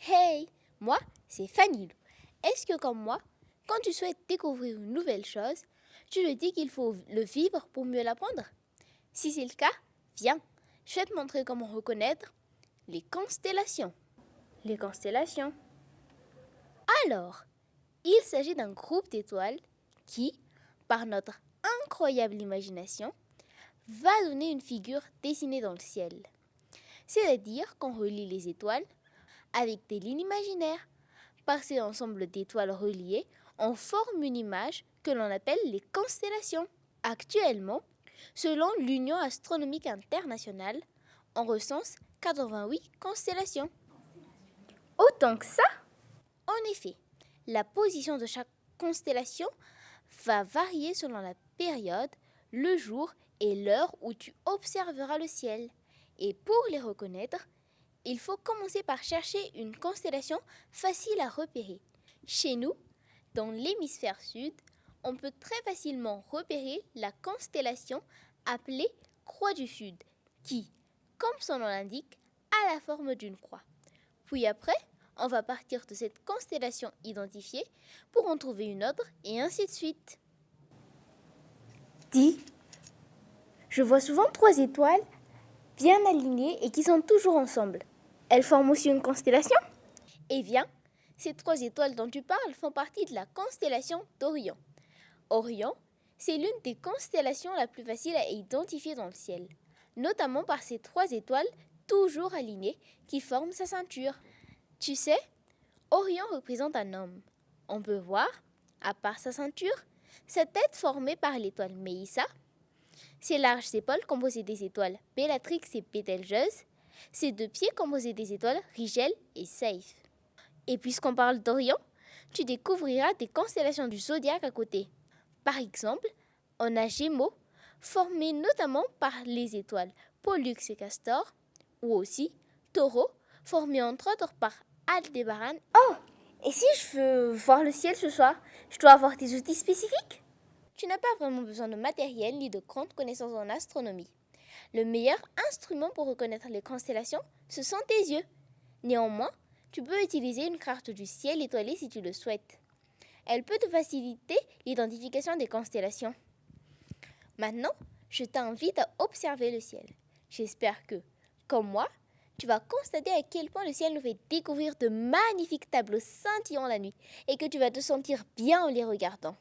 Hey, moi, c'est Fanny Lou. Est-ce que comme moi, quand tu souhaites découvrir une nouvelle chose, tu te dis qu'il faut le vivre pour mieux l'apprendre? Si c'est le cas, viens, je vais te montrer comment reconnaître les constellations. Les constellations. Alors, il s'agit d'un groupe d'étoiles qui, par notre incroyable imagination, va donner une figure dessinée dans le ciel. C'est-à-dire qu'on relie les étoiles avec des lignes imaginaires. Par ces ensembles d'étoiles reliées, on forme une image que l'on appelle les constellations. Actuellement, selon l'Union astronomique internationale, on recense 88 constellations. Autant que ça? En effet, la position de chaque constellation va varier selon la période, le jour et l'heure où tu observeras le ciel. Et pour les reconnaître, il faut commencer par chercher une constellation facile à repérer. Chez nous, dans l'hémisphère sud, on peut très facilement repérer la constellation appelée Croix du Sud, qui, comme son nom l'indique, a la forme d'une croix. Puis après, on va partir de cette constellation identifiée pour en trouver une autre et ainsi de suite. Dis, je vois souvent 3 étoiles bien alignées et qui sont toujours ensemble. Elles forment aussi une constellation? Eh bien, ces 3 étoiles dont tu parles font partie de la constellation d'Orion. Orion, c'est l'une des constellations la plus facile à identifier dans le ciel, notamment par ces 3 étoiles toujours alignées qui forment sa ceinture. Tu sais, Orion représente un homme. On peut voir, à part sa ceinture, sa tête formée par l'étoile Méissa, ses larges épaules composées des étoiles Bellatrix et Bételgeuse, ses 2 pieds composés des étoiles Rigel et Saiph. Et puisqu'on parle d'Orion, tu découvriras des constellations du zodiaque à côté. Par exemple, on a Gémeaux, formés notamment par les étoiles Pollux et Castor, ou aussi Taureau, formé entre autres par Aldébaran. Oh, et si je veux voir le ciel ce soir, je dois avoir des outils spécifiques? Tu n'as pas vraiment besoin de matériel ni de grandes connaissances en astronomie. Le meilleur instrument pour reconnaître les constellations, ce sont tes yeux. Néanmoins, tu peux utiliser une carte du ciel étoilé si tu le souhaites. Elle peut te faciliter l'identification des constellations. Maintenant, je t'invite à observer le ciel. J'espère que, comme moi, tu vas constater à quel point le ciel nous fait découvrir de magnifiques tableaux scintillants la nuit et que tu vas te sentir bien en les regardant.